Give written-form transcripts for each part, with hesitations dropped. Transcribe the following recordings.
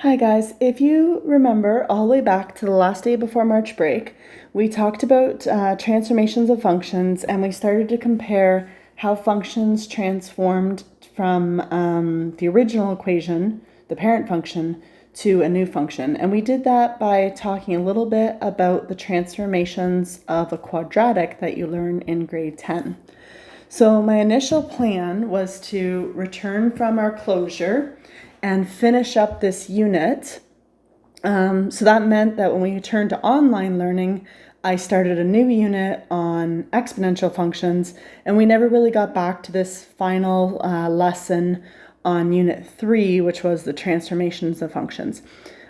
Hi guys, if you remember all the way back to the last day before March break, we talked about transformations of functions and we started to compare how functions transformed from the original equation, the parent function, to a new function. And we did that by talking a little bit about the transformations of a quadratic that you learn in grade 10. So my initial plan was to return from our closure and finish up this unit. So that meant that when we turned to online learning, I started a new unit on exponential functions, and we never really got back to this final lesson on unit 3, which was the transformations of functions.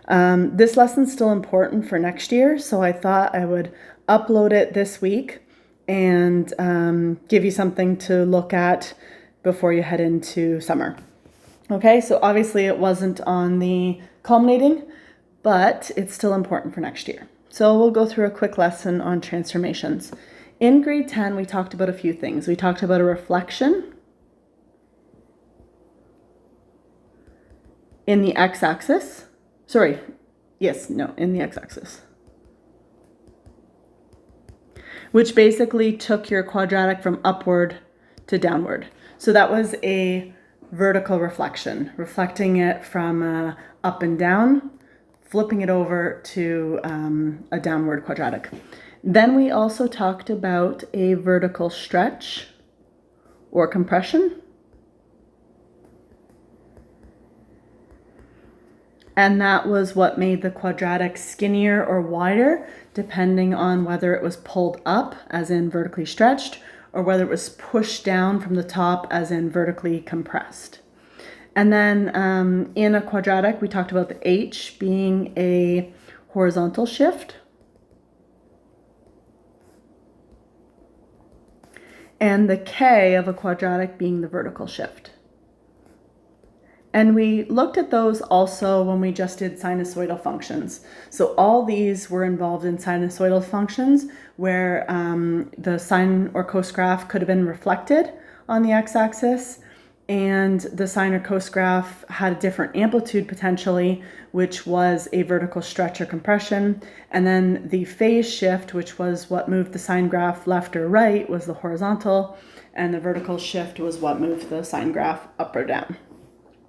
This lesson's still important for next year, so I thought I would upload it this week and give you something to look at before you head into summer. Okay, so obviously it wasn't on the culminating, but it's still important for next year. So we'll go through a quick lesson on transformations. In grade 10, we talked about a few things. We talked about a reflection in the x-axis. In the x-axis. Which basically took your quadratic from upward to downward. So that was a vertical reflection, reflecting it from up and down, flipping it over to a downward quadratic. Then we also talked about a vertical stretch or compression. And that was what made the quadratic skinnier or wider, depending on whether it was pulled up, as in vertically stretched, or whether it was pushed down from the top, as in vertically compressed. And then in a quadratic, we talked about the h being a horizontal shift. And the k of a quadratic being the vertical shift. And we looked at those also when we just did sinusoidal functions. So all these were involved in sinusoidal functions where the sine or cos graph could have been reflected on the x-axis, and the sine or cos graph had a different amplitude potentially, which was a vertical stretch or compression. And then the phase shift, which was what moved the sine graph left or right, was the horizontal, and the vertical shift was what moved the sine graph up or down.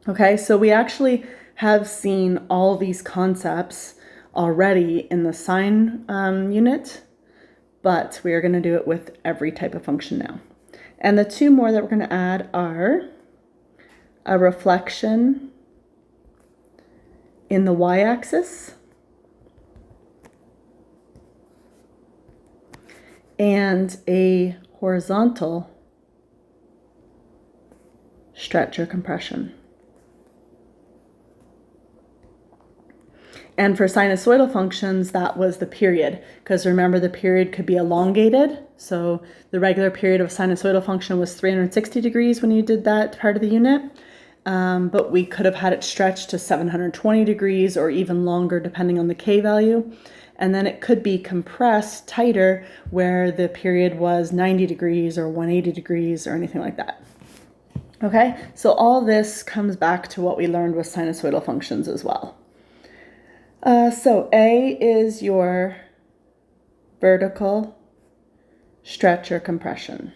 Okay, so we actually have seen all these concepts already in the sine unit, but we are going to do it with every type of function now. And the two more that we're going to add are a reflection in the y-axis and a horizontal stretch or compression. And for sinusoidal functions, that was the period, because remember the period could be elongated. So the regular period of sinusoidal function was 360 degrees when you did that part of the unit. But we could have had it stretched to 720 degrees or even longer depending on the k value. And then it could be compressed tighter where the period was 90 degrees or 180 degrees or anything like that. Okay, so all this comes back to what we learned with sinusoidal functions as well. So A is your vertical stretch or compression.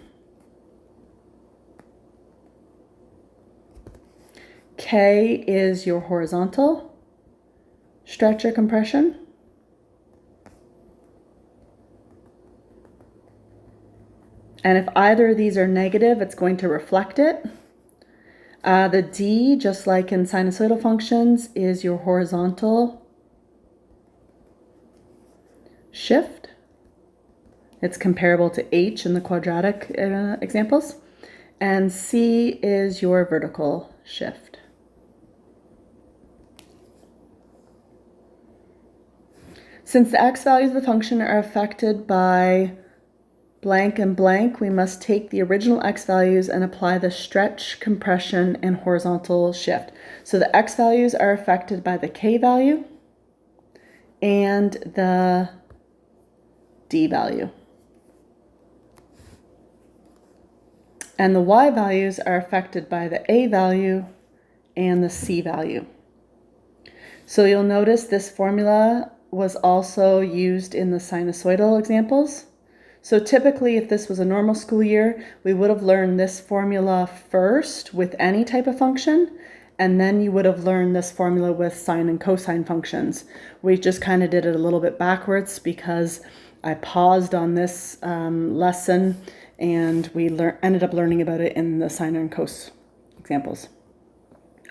K is your horizontal stretch or compression. And if either of these are negative, it's going to reflect it. The D, just like in sinusoidal functions, is your horizontal shift. It's comparable to H in the quadratic examples. And C is your vertical shift. Since the x values of the function are affected by blank and blank, we must take the original x values and apply the stretch, compression, and horizontal shift. So the x values are affected by the k value and the d value. And the y values are affected by the a value and the c value. So you'll notice this formula was also used in the sinusoidal examples. So typically, if this was a normal school year, we would have learned this formula first with any type of function, and then you would have learned this formula with sine and cosine functions. We just kind of did it a little bit backwards because I paused on this lesson and we ended up learning about it in the sine and cos examples.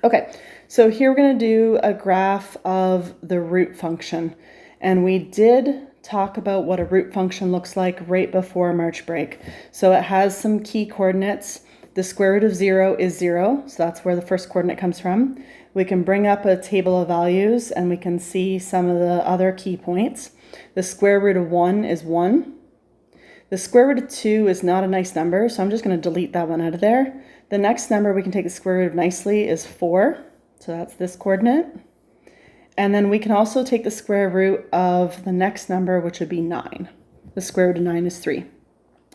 Okay, so here we're going to do a graph of the root function. And we did talk about what a root function looks like right before March break. So it has some key coordinates. The square root of 0 is 0, so that's where the first coordinate comes from. We can bring up a table of values and we can see some of the other key points. The square root of 1 is 1. The square root of 2 is not a nice number, so I'm just going to delete that one out of there. The next number we can take the square root of nicely is 4, so that's this coordinate. And then we can also take the square root of the next number, which would be 9. The square root of 9 is 3.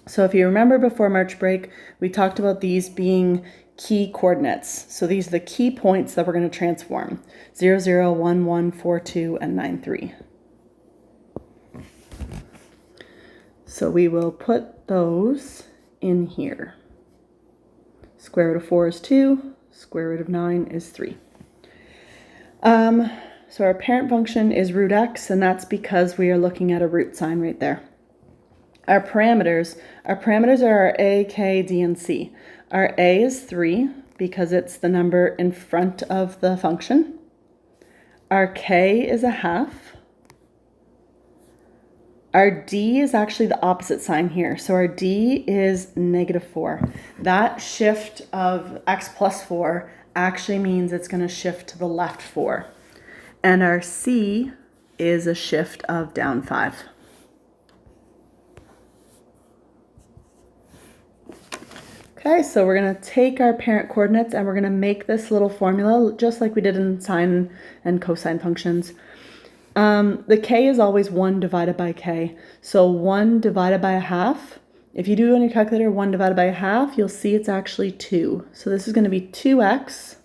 So if you remember before March break, we talked about these being key coordinates. So these are the key points that we're going to transform. 0, 0, 1, 1, 4, 2, and 9, 3. So we will put those in here. Square root of 4 is 2. Square root of 9 is 3. So our parent function is root x, and that's because we are looking at a root sign right there. Our parameters are our a, k, d, and c. Our a is 3 because it's the number in front of the function. Our k is a half. Our d is actually the opposite sign here. So our d is -4. That shift of x plus 4 actually means it's going to shift to the left 4. And our c is a shift of down 5. Okay, so we're going to take our parent coordinates and we're going to make this little formula just like we did in sine and cosine functions. The k is always 1 divided by k. So 1 divided by a half. If you do it on your calculator, 1 divided by a half, you'll see it's actually 2. So this is going to be 2x.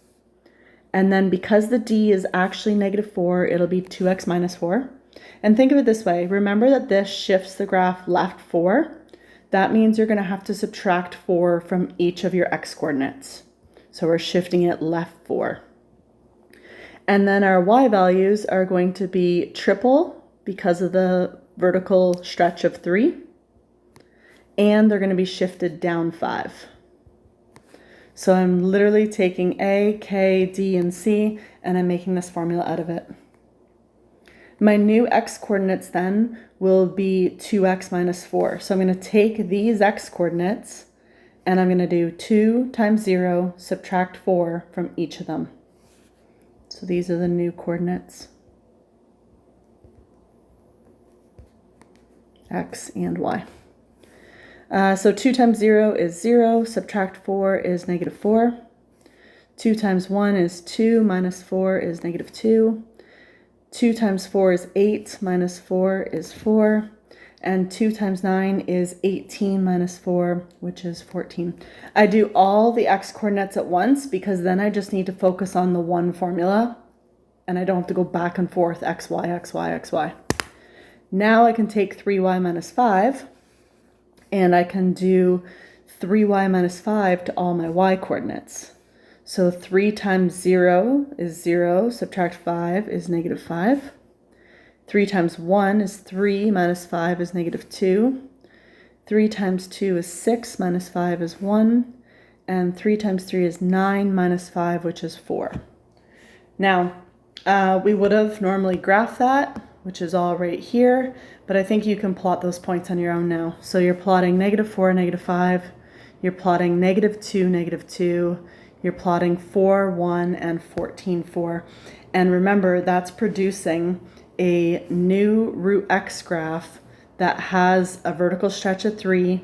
And then because the d is actually -4, it'll be 2x minus 4. And think of it this way. Remember that this shifts the graph left 4. That means you're going to have to subtract 4 from each of your x coordinates. So we're shifting it left 4. And then our y values are going to be triple because of the vertical stretch of 3. And they're going to be shifted down 5. So I'm literally taking A, K, D, and C, and I'm making this formula out of it. My new x coordinates then will be 2x minus 4. So I'm going to take these x coordinates, and I'm going to do 2 times 0, subtract 4 from each of them. So these are the new coordinates, x and y. So 2 times 0 is 0, subtract 4 is -4. 2 times 1 is 2, minus 4 is -2. 2 times 4 is 8, minus 4 is 4. And 2 times 9 is 18 minus 4, which is 14. I do all the x coordinates at once because then I just need to focus on the one formula and I don't have to go back and forth x, y, x, y, x, y. Now I can take 3y minus 5 and I can do 3y minus 5 to all my y coordinates. So 3 times 0 is 0, subtract 5 is -5. 3 times 1 is 3, minus 5 is -2. 3 times 2 is 6, minus 5 is 1. And 3 times 3 is 9, minus 5, which is 4. Now, we would have normally graphed that, which is all right here, but I think you can plot those points on your own now. So you're plotting -4, -5. You're plotting -2, -2. You're plotting 4, 1, and 14, 4. And remember, that's producing a new root x graph that has a vertical stretch of 3.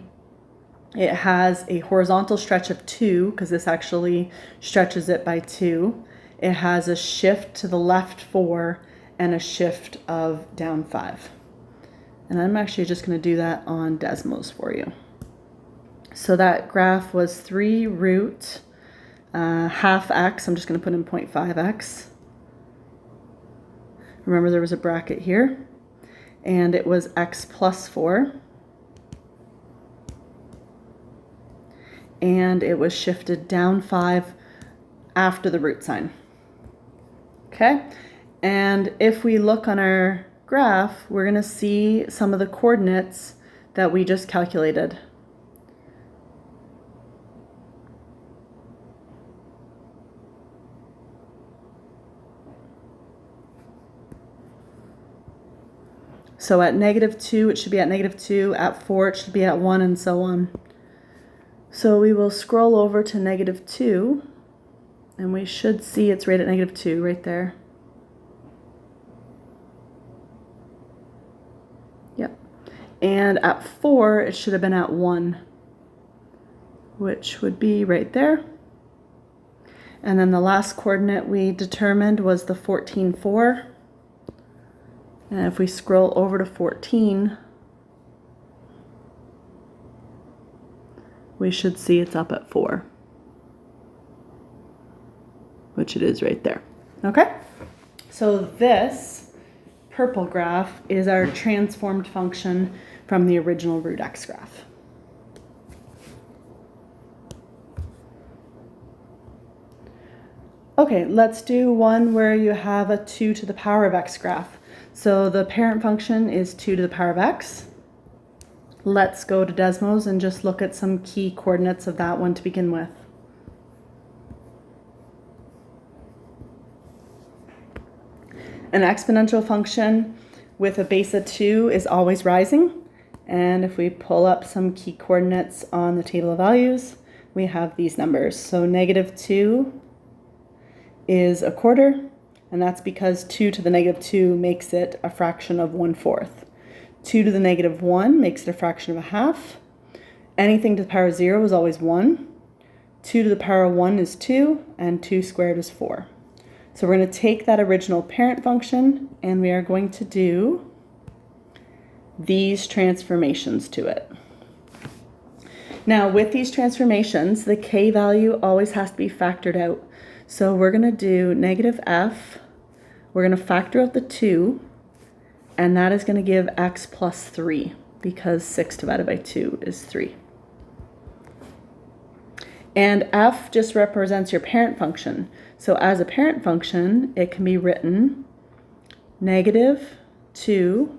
It has a horizontal stretch of 2, because this actually stretches it by 2. It has a shift to the left 4 and a shift of down 5. And I'm actually just going to do that on Desmos for you. So that graph was 3 root half x. I'm just going to put in 0.5x. Remember there was a bracket here, and it was x plus 4. And it was shifted down 5 after the root sign. Okay, and if we look on our graph, we're going to see some of the coordinates that we just calculated. So at -2, it should be at -2, at 4, it should be at 1, and so on. So we will scroll over to -2, and we should see it's right at -2 right there. Yep. And at 4, it should have been at 1, which would be right there. And then the last coordinate we determined was the 14, 4. And if we scroll over to 14, we should see it's up at 4, which it is right there. Okay, so this purple graph is our transformed function from the original root x graph. Okay, let's do one where you have a 2 to the power of x graph. So the parent function is 2 to the power of x. Let's go to Desmos and just look at some key coordinates of that one to begin with. An exponential function with a base of 2 is always rising. And if we pull up some key coordinates on the table of values, we have these numbers. So -2 is a quarter, and that's because 2 to the -2 makes it a fraction of 1/4. 2 to the -1 makes it a fraction of a half. Anything to the power of 0 is always 1. 2 to the power of 1 is 2, and 2 squared is 4. So we're going to take that original parent function, and we are going to do these transformations to it. Now, with these transformations, the k value always has to be factored out. So we're going to do -f, we're going to factor out the 2, and that is going to give x plus 3, because 6 divided by 2 is 3. And f just represents your parent function. So as a parent function, it can be written -2.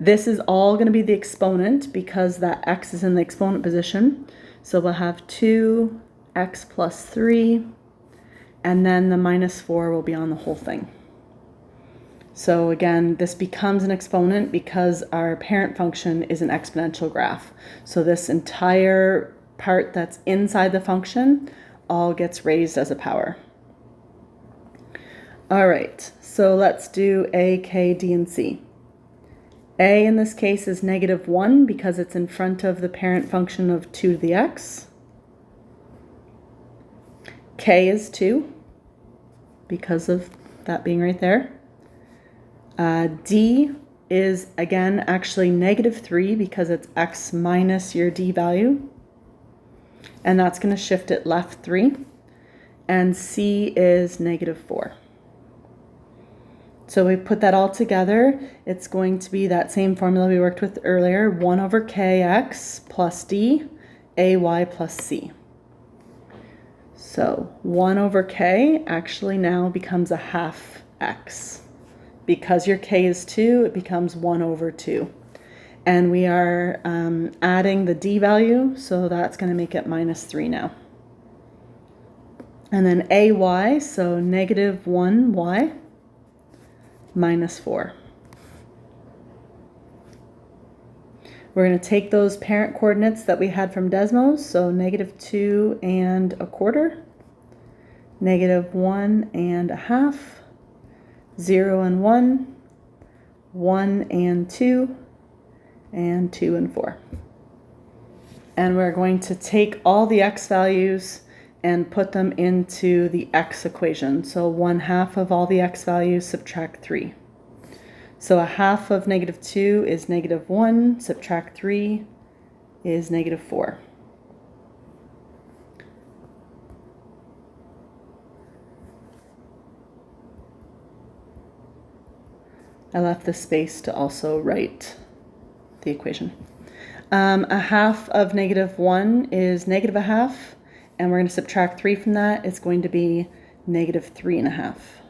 This is all going to be the exponent because that x is in the exponent position. So we'll have 2x plus 3, and then the -4 will be on the whole thing. So again, this becomes an exponent because our parent function is an exponential graph. So this entire part that's inside the function all gets raised as a power. All right, so let's do a, k, d, and c. A in this case is -1 because it's in front of the parent function of 2 to the x. K is 2 because of that being right there. D is again actually -3 because it's x minus your d value. And that's going to shift it left 3. And C is -4. So we put that all together. It's going to be that same formula we worked with earlier, 1 over kx plus d, ay plus c. So 1 over k actually now becomes a half x. Because your k is 2, it becomes 1 over 2. And we are adding the d value, so that's going to make it -3 now. And then ay, so -1y minus 4. We're going to take those parent coordinates that we had from Desmos, so -2 and a quarter, -1 and a half, 0 and 1, 1 and 2, and 2 and 4. And we're going to take all the x values and put them into the x equation. So 1/2 of all the x values, subtract 3. So a half of -2 is -1, subtract 3 is -4. I left the space to also write the equation. A half of -1 is -1/2, and we're going to subtract 3 from that. It's going to be -3.5.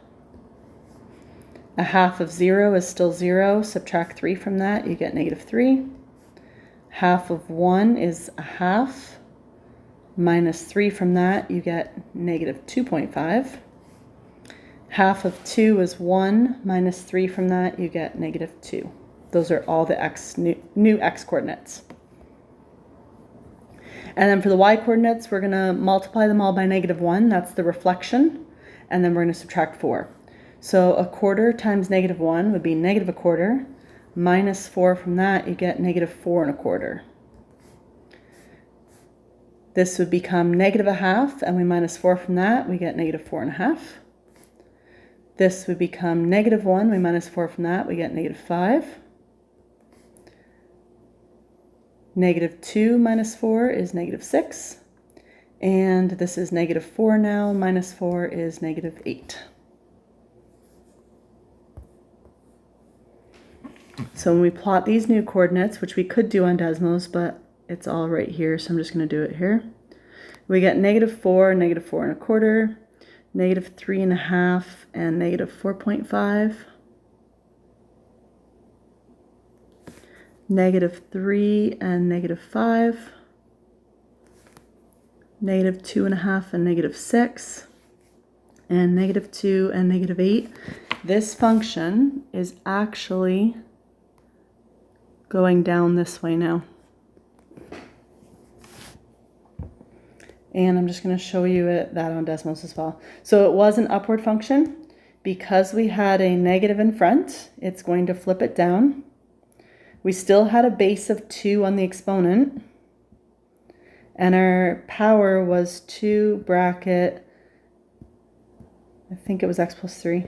A half of 0 is still 0. Subtract 3 from that, you get -3. Half of 1 is a half. Minus 3 from that, you get -2.5. Half of 2 is 1. Minus 3 from that, you get -2. Those are all the new x coordinates. And then for the y coordinates, we're going to multiply them all by -1. That's the reflection. And then we're going to subtract 4. So 1/4 times -1 would be -1/4. Minus 4 from that, you get -4.25. This would become -1/2, and we minus 4 from that, we get -4.5. This would become -1, we minus 4 from that, we get -5. -2 minus 4 is -6. And this is -4 now, minus 4 is -8. So when we plot these new coordinates, which we could do on Desmos, but it's all right here, so I'm just going to do it here. We get -4, -4.25, -3.5, and -4.5. -3 and -5. -2.5 and -6. And -2 and -8. This function is actually going down this way now. And I'm just going to show you that on Desmos as well. So it was an upward function. Because we had a negative in front, it's going to flip it down. We still had a base of 2 on the exponent. And our power was 2 bracket, I think it was x plus 3.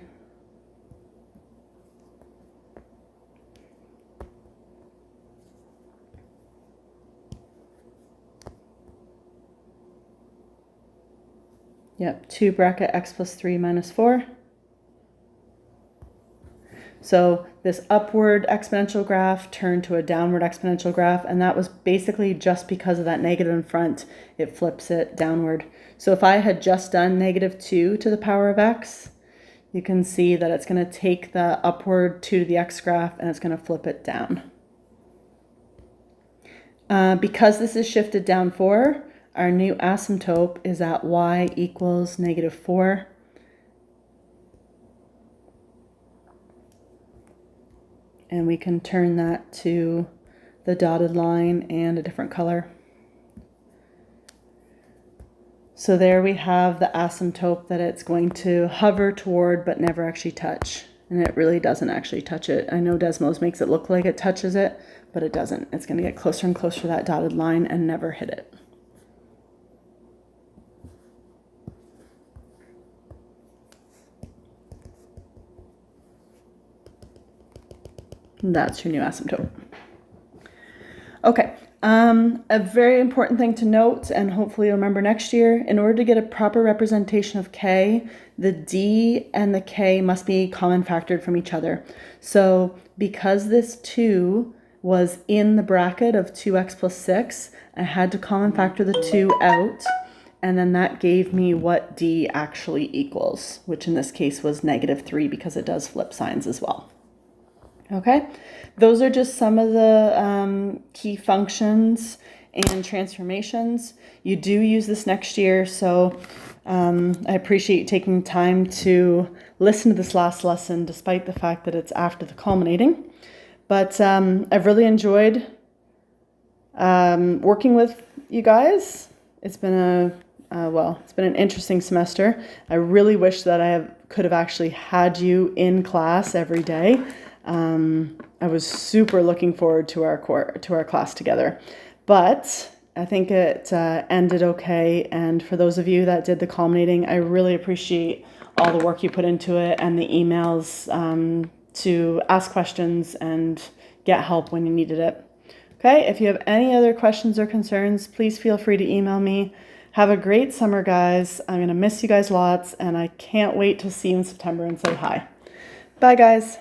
Yep, 2 bracket x plus 3 minus 4. So this upward exponential graph turned to a downward exponential graph, and that was basically just because of that negative in front, it flips it downward. So if I had just done -2 to the power of x, you can see that it's going to take the upward 2 to the x graph and it's going to flip it down. Because this is shifted down 4, our new asymptote is at y equals -4. And we can turn that to the dotted line and a different color. So there we have the asymptote that it's going to hover toward but never actually touch. And it really doesn't actually touch it. I know Desmos makes it look like it touches it, but it doesn't. It's going to get closer and closer to that dotted line and never hit it. That's your new asymptote. Okay, a very important thing to note, and hopefully you'll remember next year, in order to get a proper representation of k, the d and the k must be common factored from each other. So because this 2 was in the bracket of 2x plus 6, I had to common factor the 2 out, and then that gave me what d actually equals, which in this case was -3 because it does flip signs as well. Okay, those are just some of the key functions and transformations. You do use this next year, so I appreciate you taking time to listen to this last lesson despite the fact that it's after the culminating. But I've really enjoyed working with you guys. It's been it's been an interesting semester. I really wish that I could have actually had you in class every day. I was super looking forward to our class together, but I think it ended okay. And for those of you that did the culminating, I really appreciate all the work you put into it and the emails to ask questions and get help when you needed it. Okay, if you have any other questions or concerns, please feel free to email me. Have a great summer, guys. I'm going to miss you guys lots, and I can't wait to see you in September and say hi. Bye, guys.